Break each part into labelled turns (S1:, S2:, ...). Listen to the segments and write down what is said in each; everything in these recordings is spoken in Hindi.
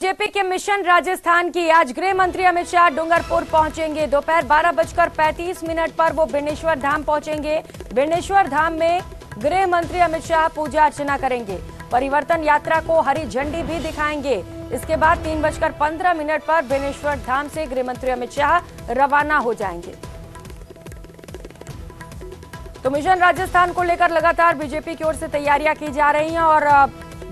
S1: बीजेपी के मिशन राजस्थान की आज गृह मंत्री अमित शाह डूंगरपुर पहुंचेंगे। दोपहर 12:35 पर वो बेणेश्वर धाम पहुंचेंगे। बेणेश्वर धाम में गृह मंत्री अमित शाह पूजा अर्चना करेंगे। परिवर्तन यात्रा को हरी झंडी भी दिखाएंगे। इसके बाद 3:15 पर बेणेश्वर धाम से गृह मंत्री अमित शाह रवाना हो जाएंगे। तो मिशन राजस्थान को लेकर लगातार बीजेपी की ओर से तैयारियां की जा रही हैं और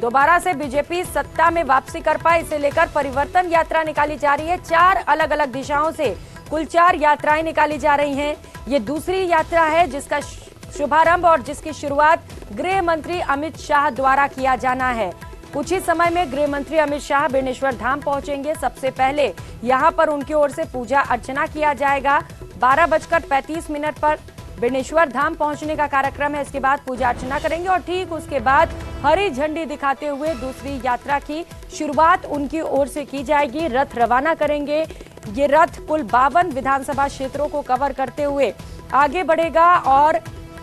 S1: दोबारा से बीजेपी सत्ता में वापसी कर पाए, इसे लेकर परिवर्तन यात्रा निकाली जा रही है। 4 अलग अलग दिशाओं से कुल 4 यात्राएं निकाली जा रही हैं। ये दूसरी यात्रा है जिसका शुभारंभ और जिसकी शुरुआत गृह मंत्री अमित शाह द्वारा किया जाना है। कुछ ही समय में गृह मंत्री अमित शाह बेणेश्वर धाम पहुंचेंगे। सबसे पहले यहां पर उनकी ओर से पूजा अर्चना किया जाएगा। 12:35 पर बेणेश्वर धाम पहुंचने का कार्यक्रम है। इसके बाद पूजा अर्चना करेंगे और ठीक उसके बाद हरी झंडी दिखाते हुए दूसरी यात्रा की शुरुआत उनकी ओर से की जाएगी। रथ रवाना करेंगे। ये रथ कुल 52 विधानसभा क्षेत्रों को कवर करते हुए आगे बढ़ेगा और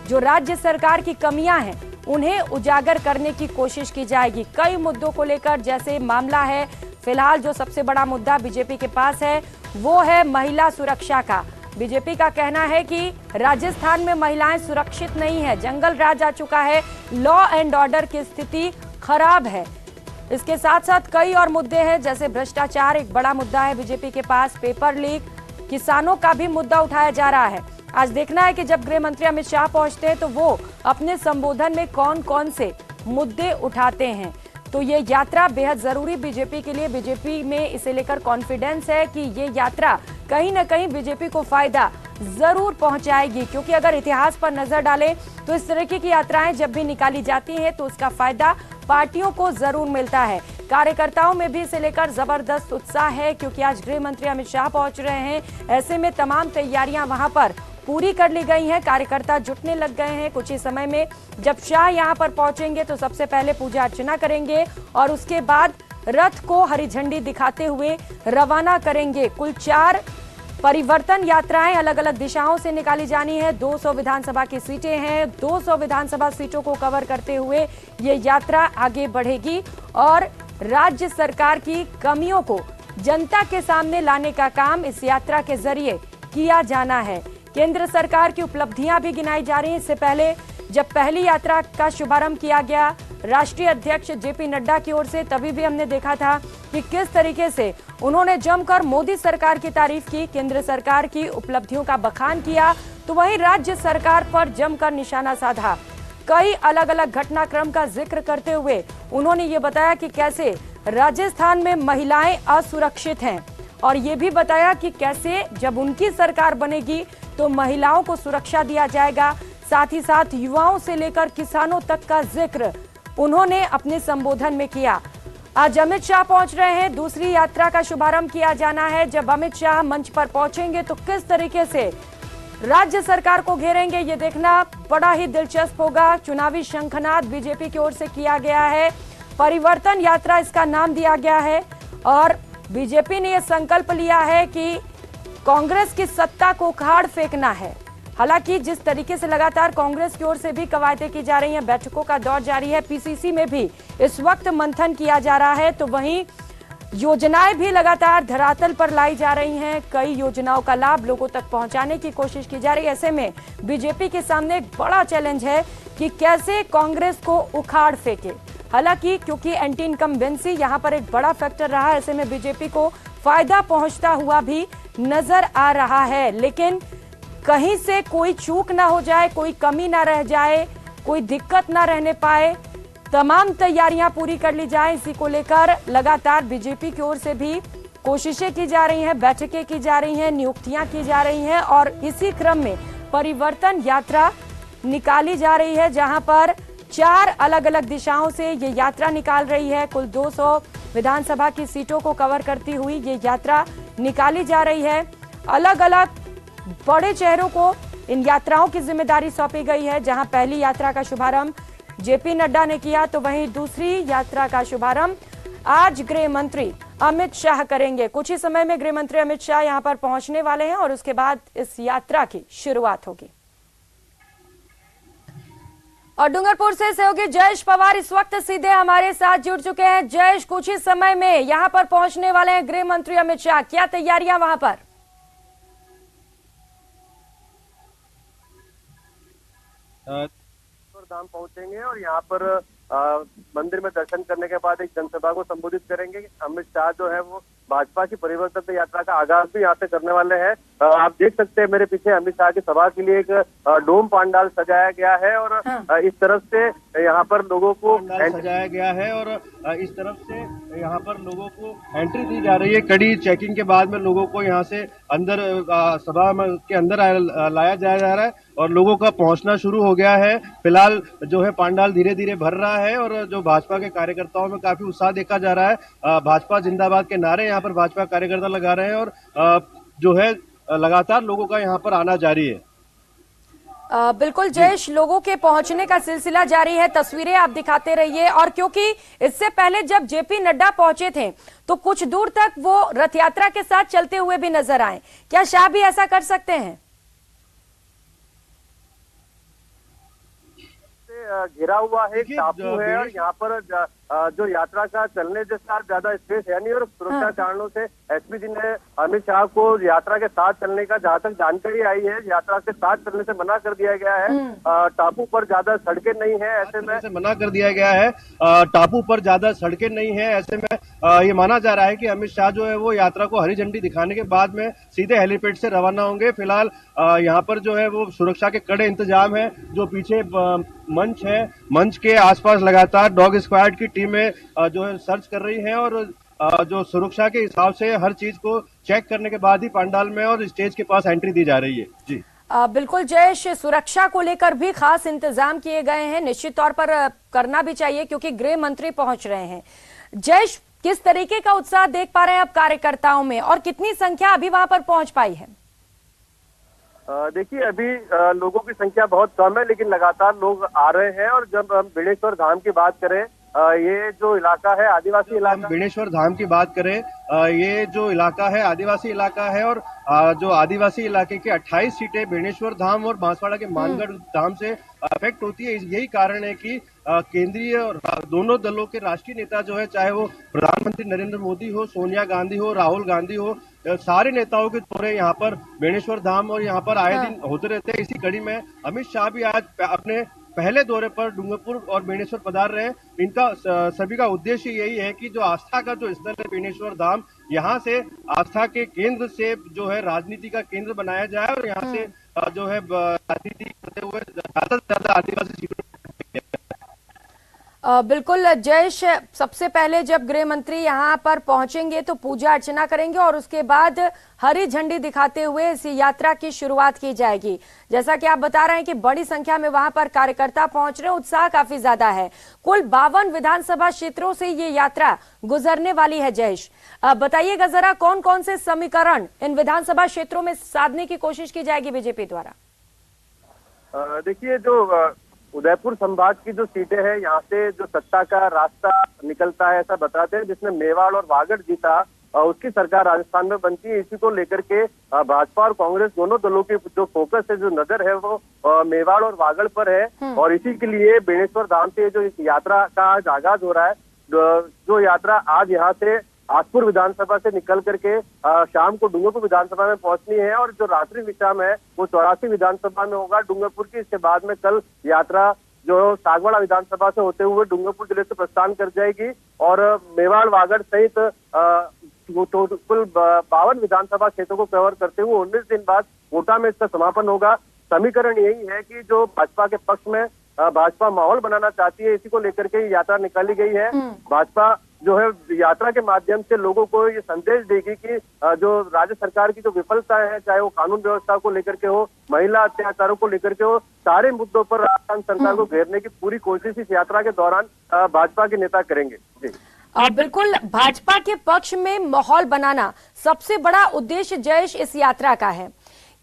S1: जो राज्य सरकार की कमियां हैं उन्हें उजागर करने की कोशिश की जाएगी। कई मुद्दों को लेकर जैसे मामला है, फिलहाल जो सबसे बड़ा मुद्दा बीजेपी के पास है वो है महिला सुरक्षा का। बीजेपी का कहना है कि राजस्थान में महिलाएं सुरक्षित नहीं है, जंगल राज आ चुका है, लॉ एंड ऑर्डर की स्थिति खराब है। इसके साथ साथ कई और मुद्दे हैं, जैसे भ्रष्टाचार एक बड़ा मुद्दा है बीजेपी के पास, पेपर लीक, किसानों का भी मुद्दा उठाया जा रहा है। आज देखना है कि जब गृह मंत्री अमित शाह पहुंचते हैं तो वो अपने संबोधन में कौन कौन से मुद्दे उठाते हैं। तो ये यात्रा बेहद जरूरी बीजेपी के लिए, बीजेपी में इसे लेकर कॉन्फिडेंस है कि ये यात्रा कहीं न कहीं बीजेपी को फायदा जरूर पहुंचाएगी, क्योंकि अगर इतिहास पर नजर डालें तो इस तरीके की यात्राएं जब भी निकाली जाती हैं तो उसका फायदा पार्टियों को जरूर मिलता है। कार्यकर्ताओं में भी इसे लेकर जबरदस्त उत्साह है, क्योंकि आज गृह मंत्री अमित शाह पहुंच रहे हैं। ऐसे में तमाम तैयारियां वहां पर पूरी कर ली गई हैं, कार्यकर्ता जुटने लग गए हैं। कुछ ही समय में जब शाह यहां पर पहुंचेंगे तो सबसे पहले पूजा अर्चना करेंगे और उसके बाद रथ को हरी झंडी दिखाते हुए रवाना करेंगे। कुल 4 परिवर्तन यात्राएं अलग अलग दिशाओं से निकाली जानी है। 200 विधानसभा की सीटें हैं, 200 विधानसभा सीटों को कवर करते हुए ये यात्रा आगे बढ़ेगी और राज्य सरकार की कमियों को जनता के सामने लाने का काम इस यात्रा के जरिए किया जाना है। केंद्र सरकार की उपलब्धियां भी गिनाई जा रही हैं। इससे पहले जब पहली यात्रा का शुभारंभ किया गया राष्ट्रीय अध्यक्ष जेपी नड्डा की ओर से, तभी भी हमने देखा था कि किस तरीके से उन्होंने जमकर मोदी सरकार की तारीफ की, केंद्र सरकार की उपलब्धियों का बखान किया, तो वहीं राज्य सरकार पर जमकर निशाना साधा। कई अलग अलग घटनाक्रम का जिक्र करते हुए उन्होंने ये बताया कि कैसे राजस्थान में महिलाएं असुरक्षित हैं और ये भी बताया कि कैसे जब उनकी सरकार बनेगी तो महिलाओं को सुरक्षा दिया जाएगा। साथ ही साथ युवाओं से लेकर किसानों तक का जिक्र उन्होंने अपने संबोधन में किया। आज अमित शाह पहुंच रहे हैं, दूसरी यात्रा का शुभारंभ किया जाना है। जब अमित शाह मंच पर पहुंचेंगे तो किस तरीके से राज्य सरकार को घेरेंगे ये देखना बड़ा ही दिलचस्प होगा। चुनावी शंखनाद बीजेपी की ओर से किया गया है, परिवर्तन यात्रा इसका नाम दिया गया है और बीजेपी ने यह संकल्प लिया है कि कांग्रेस की सत्ता को उखाड़ फेंकना है। हालांकि जिस तरीके से लगातार कांग्रेस की ओर से भी कवायदें की जा रही हैं, बैठकों का दौर जारी है, पीसीसी में भी इस वक्त मंथन किया जा रहा है, तो वहीं योजनाएं भी लगातार धरातल पर लाई जा रही हैं। कई योजनाओं का लाभ लोगों तक पहुंचाने की कोशिश की जा रही है। ऐसे में बीजेपी के सामने एक बड़ा चैलेंज है कि कैसे कांग्रेस को उखाड़ फेंके। हालांकि क्योंकि एंटी इनकम्बेंसी यहाँ पर एक बड़ा फैक्टर रहा, ऐसे में बीजेपी को फायदा पहुंचता हुआ भी नजर आ रहा है। लेकिन कहीं से कोई चूक ना हो जाए, कोई कमी ना रह जाए, कोई दिक्कत ना रहने पाए, तमाम तैयारियां पूरी कर ली जाए, इसी को लेकर लगातार बीजेपी की ओर से भी कोशिशें की जा रही हैं, बैठकें की जा रही हैं, नियुक्तियां की जा रही हैं और इसी क्रम में परिवर्तन यात्रा निकाली जा रही है, जहां पर 4 अलग अलग दिशाओं से ये यात्रा निकाल रही है। कुल 200 विधानसभा की सीटों को कवर करती हुई ये यात्रा निकाली जा रही है। अलग अलग बड़े चेहरों को इन यात्राओं की जिम्मेदारी सौंपी गई है। जहां पहली यात्रा का शुभारंभ जेपी नड्डा ने किया, तो वहीं दूसरी यात्रा का शुभारंभ आज गृह मंत्री अमित शाह करेंगे। कुछ ही समय में गृह मंत्री अमित शाह यहां पर पहुंचने वाले हैं और उसके बाद इस यात्रा की शुरुआत होगी। और डूंगरपुर से सहयोगी जयेश पवार इस वक्त सीधे हमारे साथ जुड़ चुके हैं। जयेश, कुछ ही समय में यहां पर पहुंचने वाले हैं गृह मंत्री अमित शाह, क्या तैयारियां वहां पर?
S2: धाम पहुंचेंगे और यहाँ पर मंदिर में दर्शन करने के बाद एक जनसभा को संबोधित करेंगे। अमित शाह जो है वो भाजपा की परिवर्तन यात्रा का आगाज भी यहाँ से करने वाले हैं। आप देख सकते हैं मेरे पीछे अमित शाह की सभा के लिए एक डोम पंडाल सजाया गया है और इस तरफ से यहाँ पर लोगों को सजाया गया है और इस तरफ से यहाँ पर लोगों को एंट्री दी जा रही है। कड़ी चेकिंग के बाद में लोगों को यहाँ से अंदर सभा के अंदर लाया जा रहा है और लोगों का पहुंचना शुरू हो गया है। फिलहाल जो है पंडाल धीरे धीरे भर रहा है और जो भाजपा के कार्यकर्ताओं में काफी उत्साह देखा जा रहा है। भाजपा जिंदाबाद के नारे यहाँ पर भाजपा कार्यकर्ता लगा रहे हैं और जो है लगातार लोगों का यहाँ पर आना जारी है।
S1: बिल्कुल जयेश, लोगों के पहुंचने का सिलसिला जारी है, तस्वीरें आप दिखाते रहिए। और क्योंकि इससे पहले जब जेपी नड्डा पहुंचे थे तो कुछ दूर तक वो रथ यात्रा के साथ चलते हुए भी नजर आए, क्या शाह भी ऐसा कर सकते हैं?
S2: घिरा हुआ है, टापू है और यहाँ पर जो यात्रा का चलने जैसा ज्यादा स्पेस है नहीं और सुरक्षा कारणों से एसपी जी ने अमित शाह को यात्रा के साथ चलने का जहाँ तक जानकारी आई है यात्रा के साथ चलने से मना कर दिया गया है। टापू पर ज्यादा सड़कें नहीं है, ऐसे में मना कर दिया गया है। टापू पर ज्यादा सड़कें नहीं है, ऐसे में ये माना जा रहा है कि अमित शाह जो है वो यात्रा को हरी झंडी दिखाने के बाद में सीधे हेलीपैड से रवाना होंगे। फिलहाल यहाँ पर जो है वो सुरक्षा के कड़े इंतजाम है। जो पीछे मंच है, मंच के आसपास लगातार डॉग स्क्वाड की टीमें जो है सर्च कर रही हैं और जो सुरक्षा के हिसाब से हर चीज को चेक करने के बाद ही पंडाल में और स्टेज के पास एंट्री दी जा रही है। जी
S1: बिल्कुल जयेश, सुरक्षा को लेकर भी खास इंतजाम किए गए हैं, निश्चित तौर पर करना भी चाहिए क्योंकि गृह मंत्री पहुंच रहे हैं। जयेश, किस तरीके का उत्साह देख पा रहे हैं अब कार्यकर्ताओं में और कितनी संख्या अभी वहां पर पहुंच पाई है?
S2: देखिए अभी लोगों की संख्या बहुत कम है लेकिन लगातार लोग आ रहे हैं। और जब हम बेणेश्वर धाम की बात करें, ये जो इलाका है आदिवासी इलाका, बेणेश्वर धाम की बात करें, ये जो इलाका है आदिवासी इलाका है और जो आदिवासी इलाके के 28 सीटें बेणेश्वर धाम और बांसवाड़ा के मानगढ़ धाम से अफेक्ट होती है। यही कारण है कि केंद्रीय और दोनों दलों के राष्ट्रीय नेता जो है, चाहे वो प्रधानमंत्री नरेंद्र मोदी हो, सोनिया गांधी हो, राहुल गांधी हो, सारे नेताओं के दौरे यहाँ पर बेणेश्वर धाम और यहाँ पर आए दिन होते रहते हैं। इसी कड़ी में अमित शाह भी आज अपने पहले दौरे पर डूंगरपुर और बेणेश्वर पधार रहे हैं। इनका सभी का उद्देश्य यही है कि जो आस्था का जो स्थल है बेणेश्वर धाम, यहाँ से आस्था के केंद्र से जो है राजनीति का केंद्र बनाया जाए और यहाँ से जो है राजनीति करते हुए ज्यादा से ज्यादा आदिवासी सीटों।
S1: बिल्कुल जयेश, सबसे पहले जब गृह मंत्री यहाँ पर पहुंचेंगे तो पूजा अर्चना करेंगे और उसके बाद हरी झंडी दिखाते हुए इस यात्रा की शुरुआत की जाएगी। जैसा कि आप बता रहे हैं कि बड़ी संख्या में वहां पर कार्यकर्ता पहुंच रहे हैं, उत्साह काफी ज्यादा है। कुल 52 विधानसभा क्षेत्रों से ये यात्रा गुजरने वाली है। जयेश, बताइएगा जरा कौन कौन से समीकरण इन विधानसभा क्षेत्रों में साधने की कोशिश की जाएगी बीजेपी द्वारा?
S2: देखिए जो उदयपुर संभाग की जो सीटें हैं यहाँ से जो सत्ता का रास्ता निकलता है ऐसा बताते हैं, जिसमें मेवाड़ और वागड़ जीता उसकी सरकार राजस्थान में बनती है। इसी को लेकर के भाजपा और कांग्रेस दोनों दलों की जो फोकस है, जो नजर है वो मेवाड़ और वागड़ पर है। और इसी के लिए बेणेश्वर धाम से जो इस यात्रा का आज आगाज हो रहा है। जो यात्रा आज यहाँ से आसपुर विधानसभा से निकल करके शाम को डूंगरपुर विधानसभा में पहुंचनी है और जो रात्रि विश्राम है वो 84 विधानसभा में होगा डूंगरपुर की। इसके बाद में कल यात्रा जो सागवाड़ा विधानसभा से होते हुए डूंगरपुर जिले से प्रस्थान कर जाएगी और मेवाड़ वागड़ सहित कुल 52 विधानसभा क्षेत्रों को कवर करते हुए 19 दिन बाद कोटा में इसका समापन होगा। समीकरण यही है कि जो भाजपा के पक्ष में भाजपा माहौल बनाना चाहती है, इसी को लेकर के यात्रा निकाली गई है। भाजपा जो है यात्रा के माध्यम से लोगों को ये संदेश देगी कि जो राज्य सरकार की जो विफलताएं हैं, चाहे वो कानून व्यवस्था को लेकर के हो, महिला अत्याचारों को लेकर के हो, सारे मुद्दों पर राजस्थान सरकार को घेरने की पूरी कोशिश इस यात्रा के दौरान भाजपा के नेता करेंगे। जी
S1: बिल्कुल, भाजपा के पक्ष में माहौल बनाना सबसे बड़ा उद्देश्य जयेश इस यात्रा का है।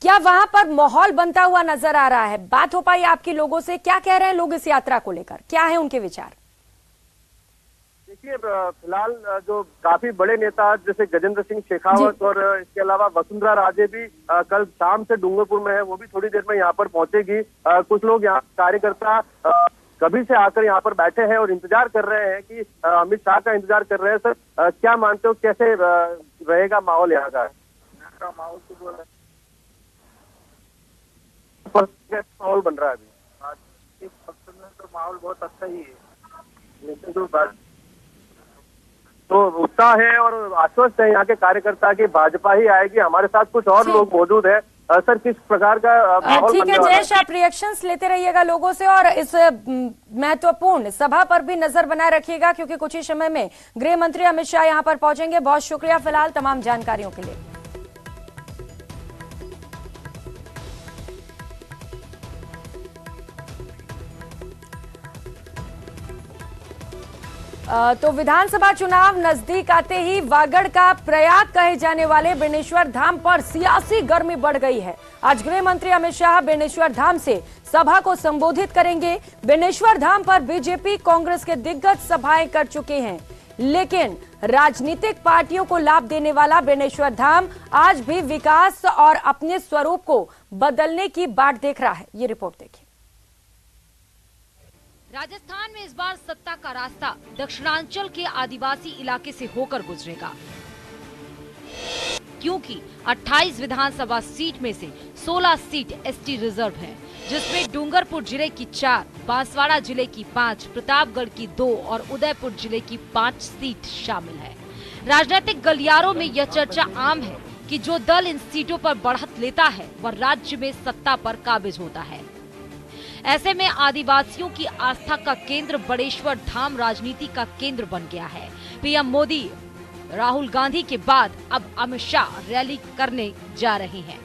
S1: क्या वहां पर माहौल बनता हुआ नजर आ रहा है? बात हो पाई आपके लोगों से, क्या कह रहे हैं लोग इस यात्रा को लेकर, क्या है उनके विचार?
S2: देखिए फिलहाल जो काफी बड़े नेता जैसे गजेंद्र सिंह शेखावत और इसके अलावा वसुंधरा राजे भी कल शाम से डूंगरपुर में है, वो भी थोड़ी देर में यहाँ पर पहुंचेगी। कुछ लोग यहाँ कार्यकर्ता कभी से आकर यहाँ पर बैठे हैं और इंतजार कर रहे हैं कि अमित शाह का इंतजार कर रहे हैं। सर, क्या मानते हो कैसे रहेगा माहौल यहाँ का? माहौल तो बोल रहे माहौल बन रहा है अभी। आज इस वक्त में तो माहौल बहुत अच्छा ही है, लेकिन तो उत्साह है और आश्वस्त है यहाँ के कार्यकर्ता की भाजपा ही आएगी। हमारे साथ कुछ और लोग मौजूद है। सर, किस प्रकार का माहौल
S1: ठीक
S2: बनने
S1: है
S2: वाला है?
S1: जयेश, आप रिएक्शंस लेते रहिएगा लोगों से और इस महत्वपूर्ण सभा पर भी नजर बनाए रखिएगा, क्योंकि कुछ ही समय में गृह मंत्री अमित शाह यहां पर पहुंचेंगे। बहुत शुक्रिया फिलहाल तमाम जानकारियों के लिए। तो विधानसभा चुनाव नजदीक आते ही वागड़ का प्रयाग कहे जाने वाले बेनेश्वर धाम पर सियासी गर्मी बढ़ गई है। आज गृह मंत्री अमित शाह बेनेश्वर धाम से सभा को संबोधित करेंगे। बेनेश्वर धाम पर बीजेपी कांग्रेस के दिग्गज सभाएं कर चुके हैं, लेकिन राजनीतिक पार्टियों को लाभ देने वाला बेनेश्वर धाम आज भी विकास और अपने स्वरूप को बदलने की बाट देख रहा है। ये रिपोर्ट देखिए।
S3: राजस्थान में इस बार सत्ता का रास्ता दक्षिणांचल के आदिवासी इलाके से होकर गुजरेगा, क्योंकि 28 विधानसभा सीट में से 16 सीट एसटी रिजर्व है, जिसमें डूंगरपुर जिले की 4, बांसवाड़ा जिले की 5, प्रतापगढ़ की 2 और उदयपुर जिले की 5 सीट शामिल है। राजनीतिक गलियारों में यह चर्चा आम है कि जो दल इन सीटों पर बढ़त लेता है वह राज्य में सत्ता पर काबिज होता है। ऐसे में आदिवासियों की आस्था का केंद्र बड़ेश्वर धाम राजनीति का केंद्र बन गया है। पीएम मोदी राहुल गांधी के बाद अब अमित शाह रैली करने जा रहे हैं।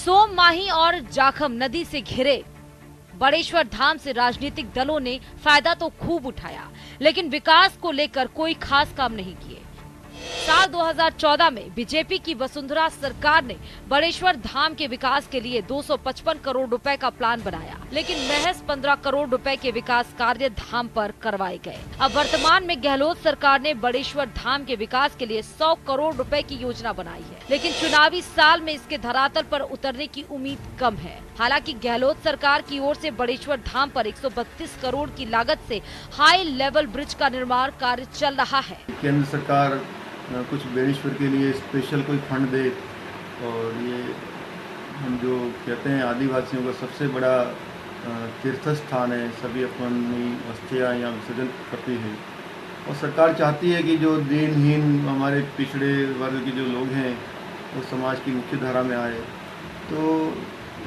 S3: सोम माही और जाखम नदी से घिरे बड़ेश्वर धाम से राजनीतिक दलों ने फायदा तो खूब उठाया, लेकिन विकास को लेकर कोई खास काम नहीं किए। साल 2014 में बीजेपी की वसुंधरा सरकार ने बड़ेश्वर धाम के विकास के लिए 255 करोड़ रुपए का प्लान बनाया, लेकिन महज 15 करोड़ रुपए के विकास कार्य धाम पर करवाए गए। अब वर्तमान में गहलोत सरकार ने बड़ेश्वर धाम के विकास के लिए 100 करोड़ रुपए की योजना बनाई है, लेकिन चुनावी साल में इसके धरातल पर उतरने की उम्मीद कम है। हालांकि गहलोत सरकार की ओर से बड़ेश्वर धाम पर 132 करोड़ की लागत से हाई लेवल ब्रिज का निर्माण कार्य चल रहा है।
S4: केंद्र सरकार कुछ बेनेश्वर के लिए स्पेशल कोई फंड दे, और ये हम जो कहते हैं आदिवासियों का सबसे बड़ा तीर्थ स्थान है, सभी अपनी अस्थियाँ यहाँ विसर्जन करती है, और सरकार चाहती है कि जो दीनहीन हमारे पिछड़े वर्ग के जो लोग हैं वो समाज की मुख्य धारा में आए, तो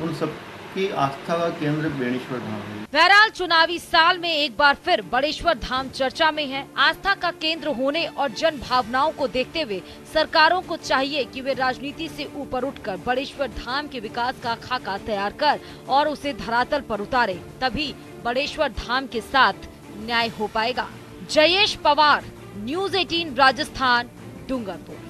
S4: उन सब की आस्था का केंद्र बेनेश्वर धाम है।
S3: बहरहाल चुनावी साल में एक बार फिर बड़ेश्वर धाम चर्चा में है। आस्था का केंद्र होने और जन भावनाओं को देखते हुए सरकारों को चाहिए कि वे राजनीति से ऊपर उठकर बड़ेश्वर धाम के विकास का खाका तैयार कर और उसे धरातल पर उतारे, तभी बड़ेश्वर धाम के साथ न्याय हो पाएगा। जयेश पवार, न्यूज़ 18 राजस्थान, डूंगरपुर।